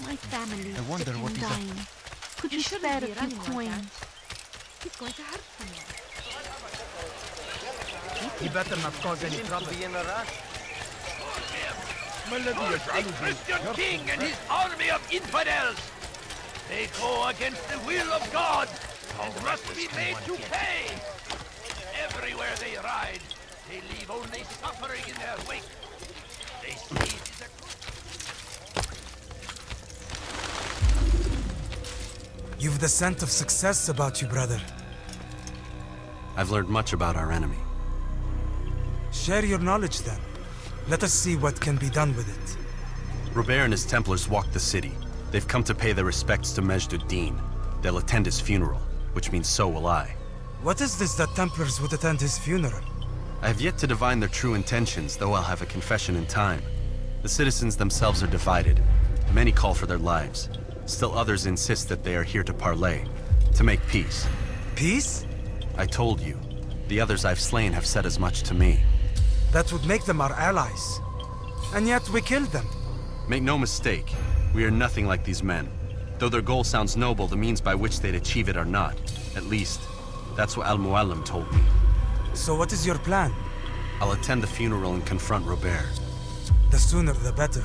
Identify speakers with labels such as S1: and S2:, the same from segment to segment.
S1: My family
S2: I wonder
S1: sick
S2: what
S1: and
S2: he's up to.
S1: dying. Could you spare a few coins?
S3: He's going to hurt someone.
S4: He better not cause any trouble.
S5: The Christian king and his army of infidels! They go against the will of God and must be made to pay! Everywhere they ride, they leave only suffering in their wake. They seize the...
S6: You've the scent of success about you, brother.
S7: I've learned much about our enemy.
S6: Share your knowledge then. Let us see what can be done with it.
S7: Robert and his Templars walked the city. They've come to pay their respects to Majd-ud-Din. They'll attend his funeral, which means so will I.
S6: What is this that Templars would attend his funeral?
S7: I have yet to divine their true intentions, though I'll have a confession in time. The citizens themselves are divided. Many call for their lives. Still others insist that they are here to parley, to make peace.
S6: Peace?
S7: I told you. The others I've slain have said as much to me.
S6: That would make them our allies. And yet we killed them.
S7: Make no mistake, we are nothing like these men. Though their goal sounds noble, the means by which they'd achieve it are not. At least, that's what Al-Muallim told me.
S6: So what is your plan?
S7: I'll attend the funeral and confront Robert.
S6: The sooner the better.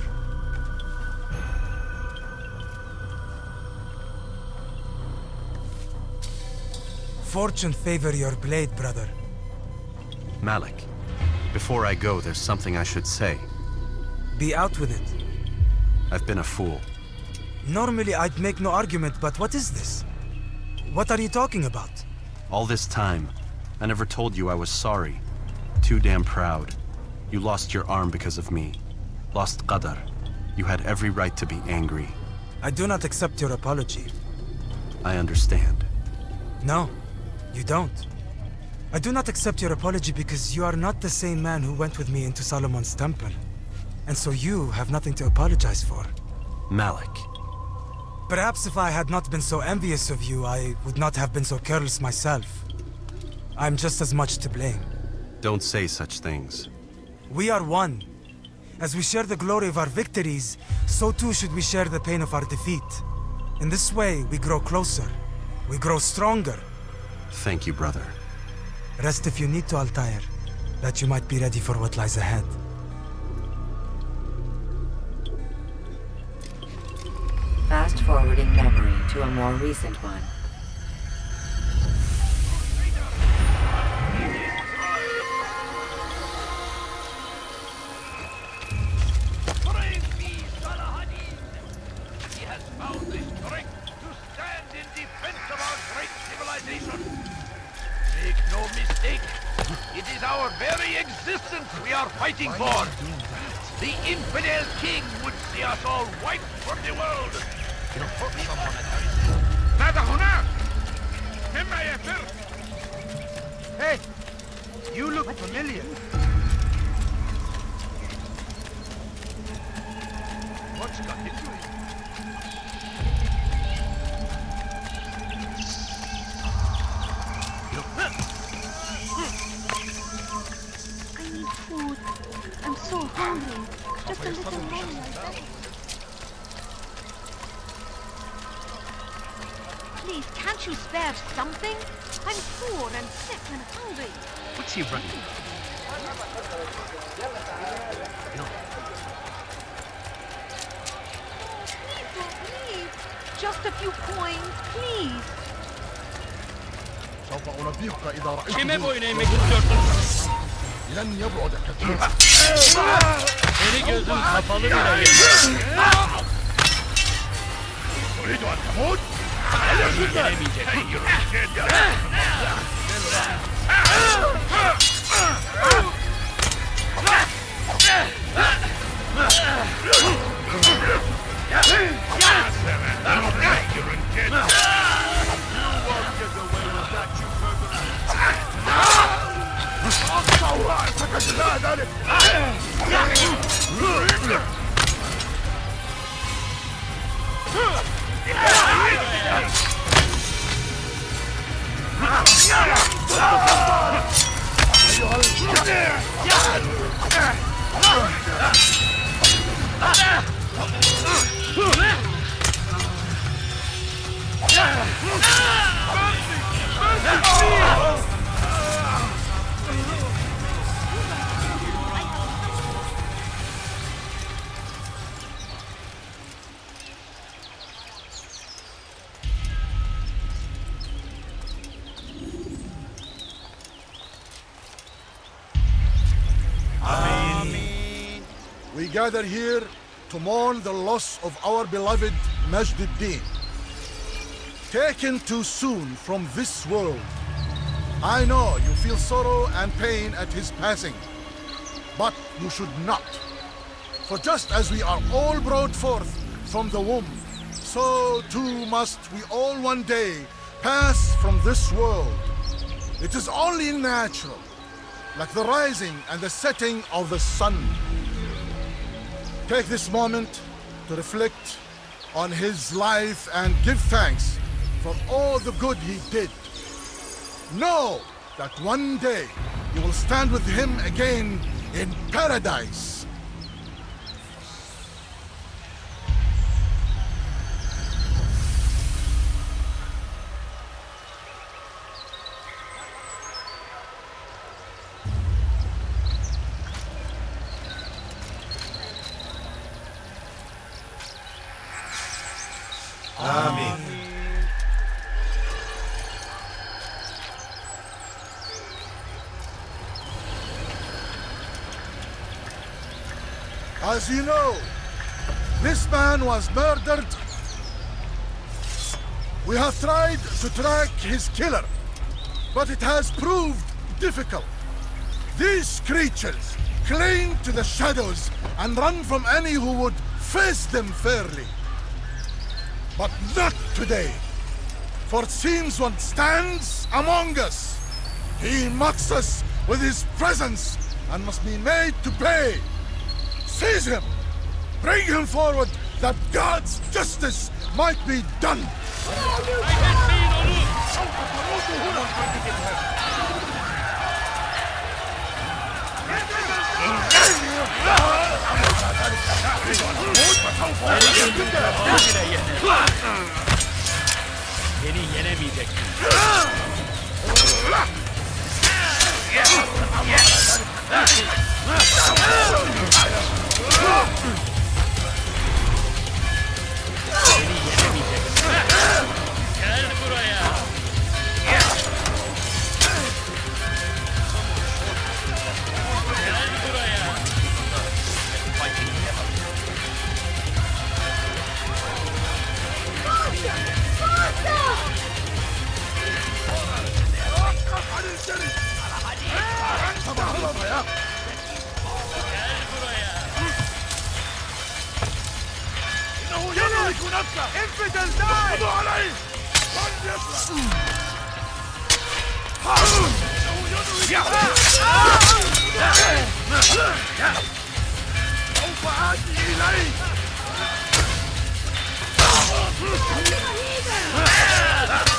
S6: Fortune favor your blade, brother.
S7: Malik, before I go, there's something I should say.
S6: Be out with it.
S7: I've been a fool.
S6: Normally I'd make no argument, but what is this? What are you talking about?
S7: All this time, I never told you I was sorry. Too damn proud. You lost your arm because of me. Lost Qadar. You had every right to be angry.
S6: I do not accept your apology.
S7: I understand.
S6: No, you don't. I do not accept your apology because you are not the same man who went with me into Solomon's temple. And so you have nothing to apologize for.
S7: Malik.
S6: Perhaps if I had not been so envious of you, I would not have been so careless myself. I'm just as much to blame.
S7: Don't say such things.
S6: We are one. As we share the glory of our victories, so too should we share the pain of our defeat. In this way, we grow closer. We grow stronger.
S7: Thank you, brother.
S6: Rest if you need to, Altair, that you might be ready for what lies ahead.
S8: Fast-forwarding memory to a more recent one.
S5: Praise be Salahadin! He has found the strength to stand in defense of our great civilization. Make no mistake, it is our very existence we are fighting for. The infidel king would see us all wiped from the world.
S4: ماذا هناك؟ مما يفر؟ Hey, you look familiar.
S5: What's got into it?
S1: I need food. I'm so hungry. Just a little more, I beg. Please, can't you spare something? I'm poor and sick and hungry.
S2: What's he running?
S1: Please don't leave. Just a few coins, please.
S9: سوف أنبهك إذا رأيت
S4: Kime boyun eğmek istiyorsun?
S9: لن يبعد كثيرا.
S4: Seni gözün kapalı bile yeter.
S5: تريد أن تموت؟
S4: Gelemeyecek.
S9: we gather here to mourn the loss of our beloved Majduddin. Taken too soon from this world. I know you feel sorrow and pain at his passing, but you should not. For just as we are all brought forth from the womb, so too must we all one day pass from this world. It is only natural, like the rising and the setting of the sun. Take this moment to reflect on his life and give thanks for all the good he did. Know that one day you will stand with him again in paradise.
S6: Amen.
S9: As you know, this man was murdered. We have tried to track his killer, but it has proved difficult. These creatures cling to the shadows and run from any who would face them fairly. But not today, for it seems one stands among us. He mocks us with his presence and must be made to pay. Seize him! Bring him forward that God's justice might be done!
S4: Beni yenemeyeceksin. Beni yenemeyeceksin. Gel buraya. Gel buraya. Gel buraya.
S5: إنه يملك نفسه. انفذ الداعي. خذوا عليه. لن يطلع. سوف آتي إليك.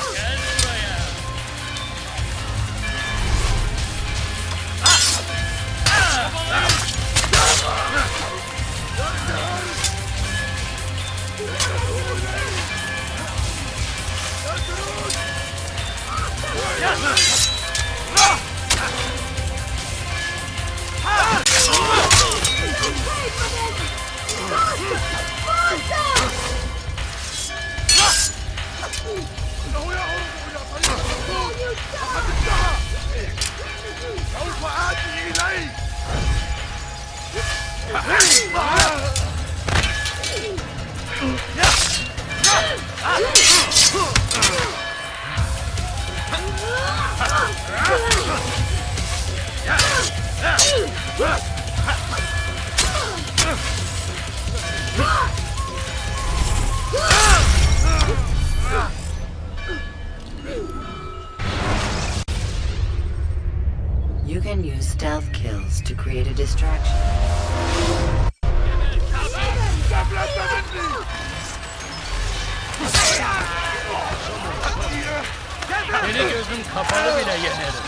S4: Gel buraya.
S5: إنه يهرب إلى طريق الهروب. لقد انتهى. سوف آتي إليك.
S8: You can use stealth kills to create a distraction.
S4: Seni gözüm kapalı bile yenerim.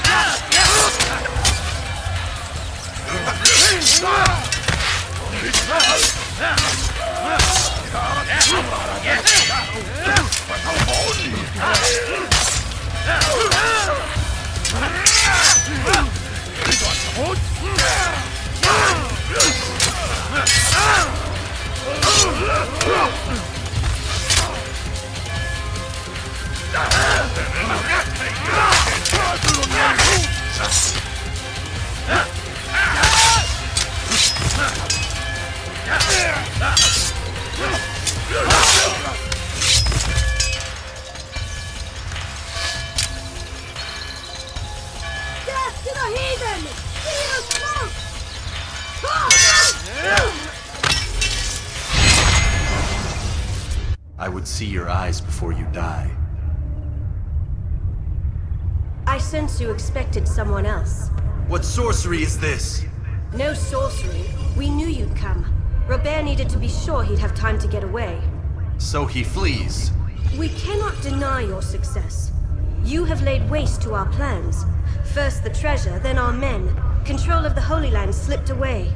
S7: I would see your eyes before you die.
S2: I sense you expected someone else.
S7: What sorcery is this?
S2: No sorcery. We knew you'd come. Robert needed to be sure he'd have time to get away.
S7: So he flees.
S2: We cannot deny your success. You have laid waste to our plans. First the treasure, then our men. Control of the Holy Land slipped away.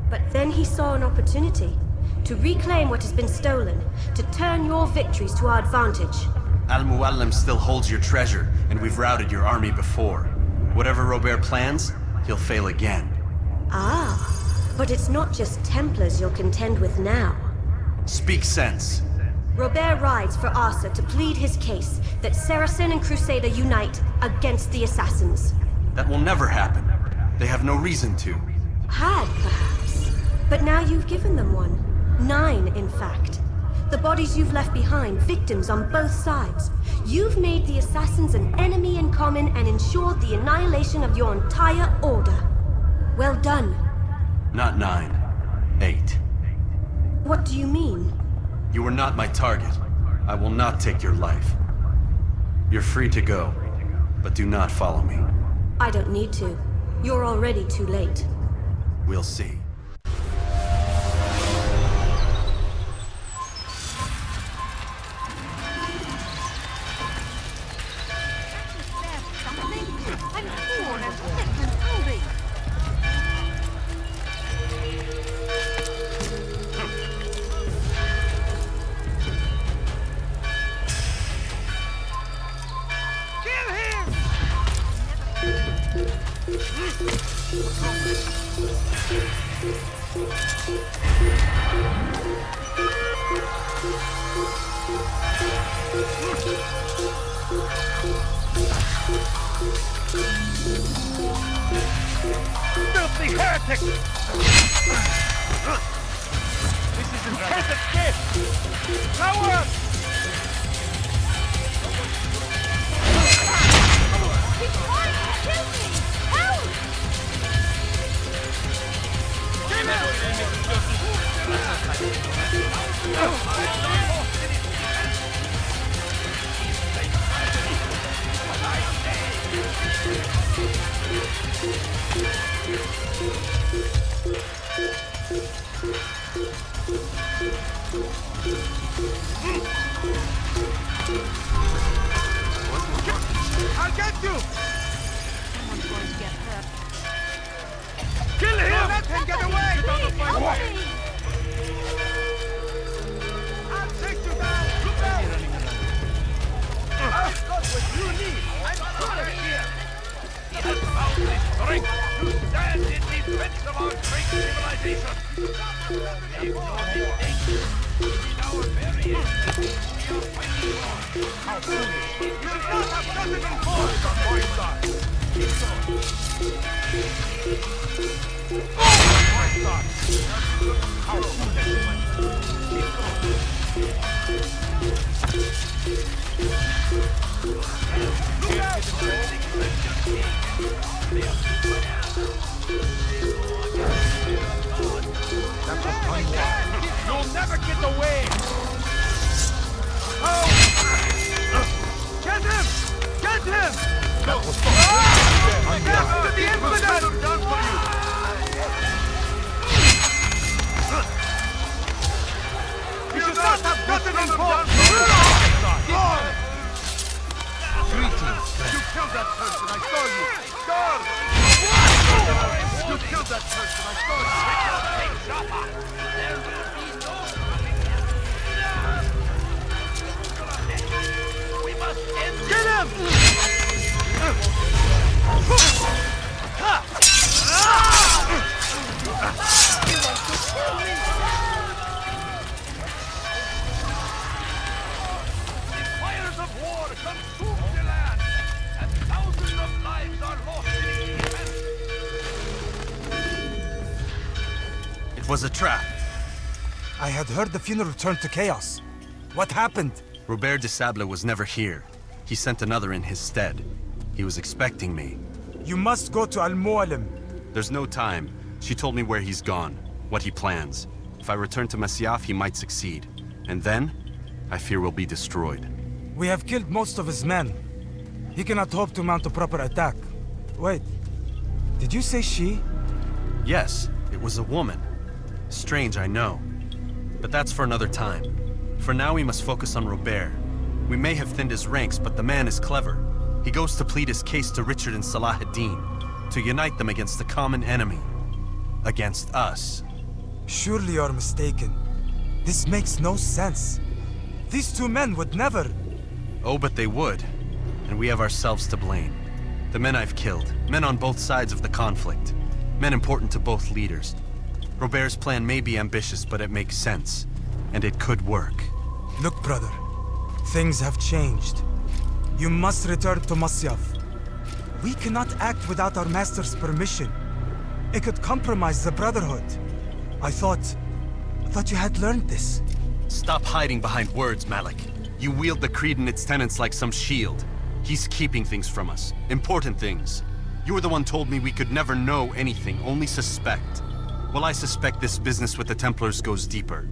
S2: But then he saw an opportunity. To reclaim what has been stolen. To turn your victories to our advantage.
S7: Al-Muallim still holds your treasure, and we've routed your army before. Whatever Robert plans, he'll fail again.
S2: Ah, but it's not just Templars you'll contend with now.
S7: Speak sense.
S2: Robert rides for Arsa to plead his case that Saracen and Crusader unite against the Assassins.
S7: That will never happen. They have no reason to.
S2: Had, perhaps. But now you've given them one. 9, in fact. The bodies you've left behind, victims on both sides. You've made the Assassins an enemy in common and ensured the annihilation of your entire order. Well done.
S7: Not 9. 8.
S2: What do you mean?
S7: You were not my target. I will not take your life. You're free to go, but do not follow me.
S2: I don't need to. You're already too late.
S7: We'll see.
S1: Something? I'm poor and sick and hungry.
S5: Kill him! Filthy heretic! This isn't right. Can't escape! Coward!
S1: He's trying to kill me! Help!
S5: I'll get you!
S1: Someone's going to get hurt.
S5: Kill him! Let him get away!
S1: Help me!
S5: I'll take you down! Look out! I've got what you need! I'm sure here! He has found the strength to stand in defense of our great civilization! Make no mistake! In our very end, we are fighting war! How foolish! You should not have gotten involved, my son! Keep going! My son! How foolish! Keep going! Look out! That's a fine one. You'll never get away! Oh! Get him! Get him! That was death to the infidel! Done for you! You should not have gotten involved! Greetings. You killed that person, I saw you! Guard! You killed that person, I saw you! There will be no coming here! We must end this! Get him! The fires of war consume the land, and thousands of lives are lost in its defense.
S7: It was a trap.
S6: I had heard the funeral turned to chaos. What happened?
S7: Robert de Sable was never here. He sent another in his stead. He was expecting me.
S6: You must go to Al-Mualim.
S7: There's no time. She told me where he's gone, what he plans. If I return to Masyaf, he might succeed. And then, I fear will be destroyed.
S6: We have killed most of his men. He cannot hope to mount a proper attack. Wait, did you say she?
S7: Yes, it was a woman. Strange, I know. But that's for another time. For now, we must focus on Robert. We may have thinned his ranks, but the man is clever. He goes to plead his case to Richard and Salah ad-Din, to unite them against the common enemy. Against us.
S6: Surely you're mistaken. This makes no sense. These two men would never...
S7: Oh, but they would. And we have ourselves to blame. The men I've killed, men on both sides of the conflict. Men important to both leaders. Robert's plan may be ambitious, but it makes sense. And it could work.
S6: Look, brother. Things have changed. You must return to Masyaf. We cannot act without our master's permission. It could compromise the Brotherhood. I thought you had learned this.
S7: Stop hiding behind words, Malik. You wield the creed and its tenets like some shield. He's keeping things from us. Important things. You were the one told me we could never know anything, only suspect. Well, I suspect this business with the Templars goes deeper.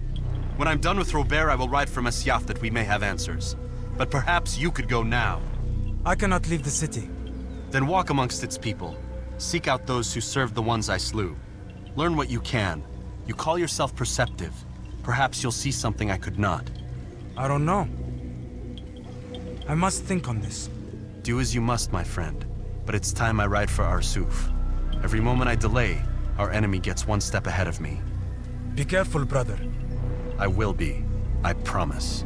S7: When I'm done with Robert, I will ride for Masyaf that we may have answers. But perhaps you could go now.
S6: I cannot leave the city.
S7: Then walk amongst its people. Seek out those who served the ones I slew. Learn what you can. You call yourself perceptive. Perhaps you'll see something I could not.
S6: I don't know. I must think on this.
S7: Do as you must, my friend. But it's time I ride for Arsuf. Every moment I delay, our enemy gets one step ahead of me.
S6: Be careful, brother.
S7: I will be. I promise.